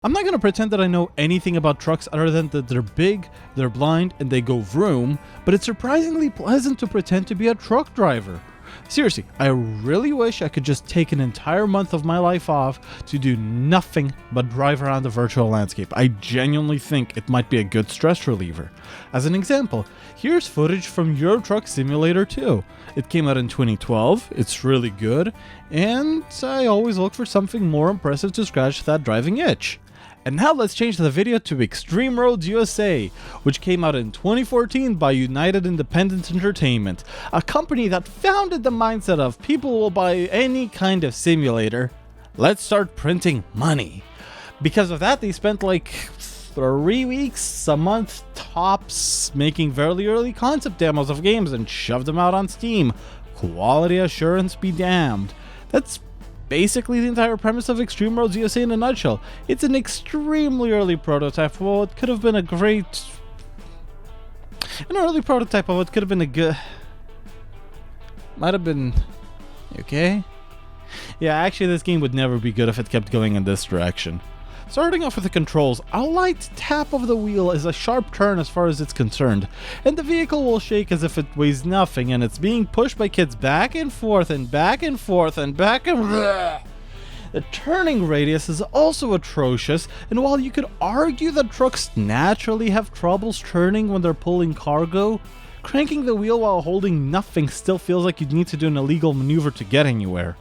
I'm not going to pretend that I know anything about trucks other than that they're big, they're blind, and they go vroom, but it's surprisingly pleasant to pretend to be a truck driver. Seriously, I really wish I could just take an entire month of my life off to do nothing but drive around the virtual landscape. I genuinely think it might be a good stress reliever. As an example, here's footage from Euro Truck Simulator 2. It came out in 2012, it's really good, and I always look for something more impressive to scratch that driving itch. And now let's change the video to Extreme Roads USA, which came out in 2014 by United Independent Entertainment, a company that founded the mindset of people will buy any kind of simulator. Let's start printing money. Because of that, they spent like 3 weeks, a month tops, making very early concept demos of games and shoved them out on Steam. Quality assurance be damned. That's basically the entire premise of Extreme Roads USA in a nutshell. It's an extremely early prototype. Well, it could have been a great... An early prototype of it could have been a good... Might have been... Okay? Yeah, actually this game would never be good if it kept going in this direction. Starting off with the controls, a light tap of the wheel is a sharp turn as far as it's concerned, and the vehicle will shake as if it weighs nothing, and it's being pushed by kids back and forth and back and forth and back and... The turning radius is also atrocious, and while you could argue that trucks naturally have troubles turning when they're pulling cargo, cranking the wheel while holding nothing still feels like you'd need to do an illegal maneuver to get anywhere.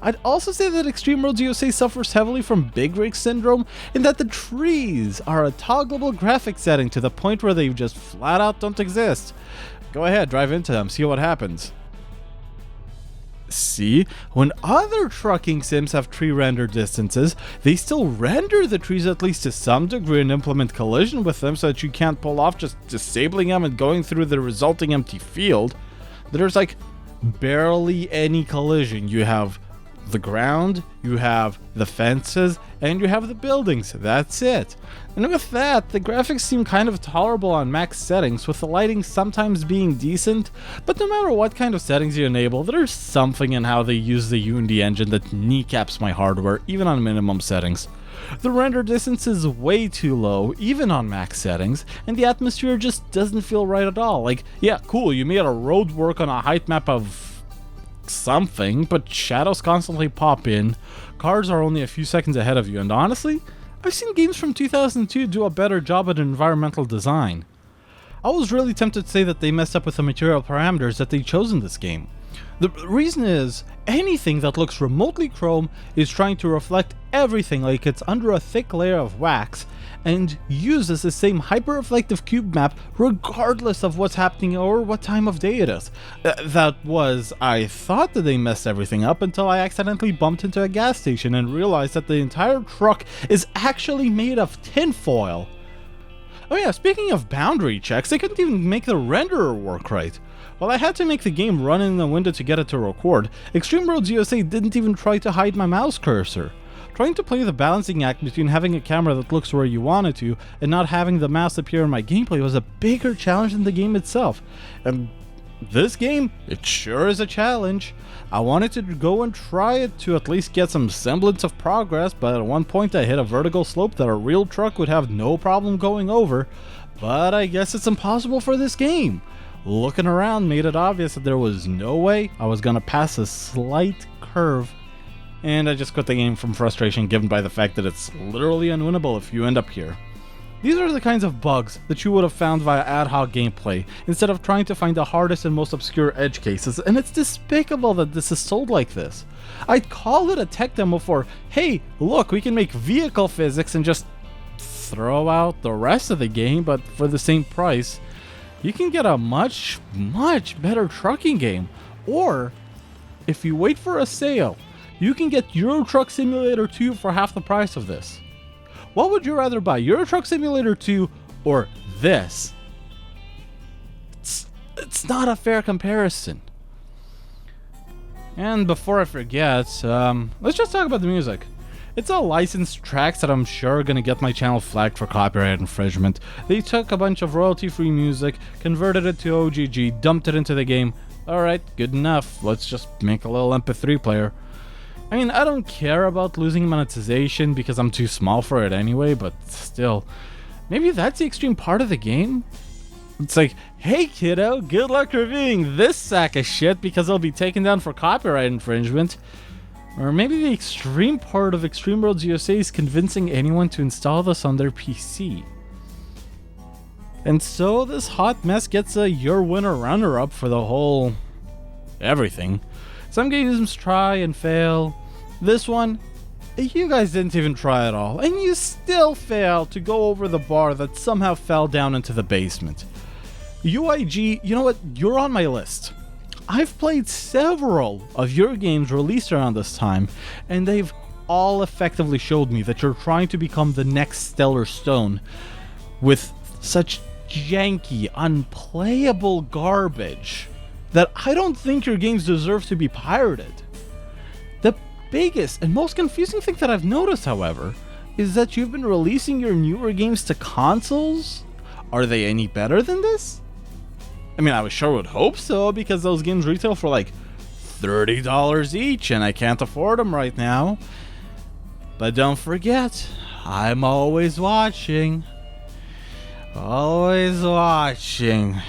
I'd also say that Extreme Roads USA suffers heavily from big rig syndrome in that the trees are a toggleable graphic setting to the point where they just flat out don't exist. Go ahead, drive into them, see what happens. See, when other trucking sims have tree render distances, they still render the trees at least to some degree and implement collision with them so that you can't pull off just disabling them and going through the resulting empty field. There's like barely any collision. You have the ground, you have the fences, and you have the buildings. That's it. And with that, the graphics seem kind of tolerable on max settings, with the lighting sometimes being decent, but no matter what kind of settings you enable, there's something in how they use the Unity engine that kneecaps my hardware, even on minimum settings. The render distance is way too low, even on max settings, and the atmosphere just doesn't feel right at all. Like, yeah, cool, you made a road work on a height map of something, but shadows constantly pop in, cars are only a few seconds ahead of you, and honestly, I've seen games from 2002 do a better job at environmental design. I was really tempted to say that they messed up with the material parameters that they chose in this game. The reason is, anything that looks remotely chrome is trying to reflect everything like it's under a thick layer of wax, and uses the same hyper-reflective cube map regardless of what's happening or what time of day it is. I thought that they messed everything up until I accidentally bumped into a gas station and realized that the entire truck is actually made of tinfoil. Oh yeah, speaking of boundary checks, they couldn't even make the renderer work right. While I had to make the game run in the window to get it to record, Extreme Roads USA didn't even try to hide my mouse cursor. Trying to play the balancing act between having a camera that looks where you want it to and not having the mouse appear in my gameplay was a bigger challenge than the game itself. And this game, it sure is a challenge. I wanted to go and try it to at least get some semblance of progress, but at one point I hit a vertical slope that a real truck would have no problem going over, but I guess it's impossible for this game. Looking around made it obvious that there was no way I was gonna pass a slight curve, and I just quit the game from frustration given by the fact that it's literally unwinnable if you end up here. These are the kinds of bugs that you would have found via ad hoc gameplay, instead of trying to find the hardest and most obscure edge cases, and it's despicable that this is sold like this. I'd call it a tech demo for, hey, look, we can make vehicle physics and just throw out the rest of the game, but for the same price, you can get a much, much better trucking game. Or, if you wait for a sale, you can get Euro Truck Simulator 2 for half the price of this. What would you rather buy, Euro Truck Simulator 2 or this? It's not a fair comparison. And before I forget, let's just talk about the music. It's all licensed tracks that I'm sure are gonna get my channel flagged for copyright infringement. They took a bunch of royalty-free music, converted it to OGG, dumped it into the game. Alright, good enough. Let's just make a little MP3 player. I mean, I don't care about losing monetization because I'm too small for it anyway, but still, maybe that's the extreme part of the game. It's like, hey kiddo, good luck reviewing this sack of shit because it'll be taken down for copyright infringement. Or maybe the extreme part of Extreme Roads USA is convincing anyone to install this on their PC. And so this hot mess gets a your winner runner-up for the whole everything. Some games try and fail. This one, you guys didn't even try at all, and you still failed to go over the bar that somehow fell down into the basement. UIG, you know what? You're on my list. I've played several of your games released around this time, and they've all effectively showed me that you're trying to become the next Stellar Stone with such janky, unplayable garbage that I don't think your games deserve to be pirated. The biggest and most confusing thing that I've noticed, however, is that you've been releasing your newer games to consoles. Are they any better than this? I mean, I sure would hope so, because those games retail for like $30 each, and I can't afford them right now. But don't forget, I'm always watching. Always watching.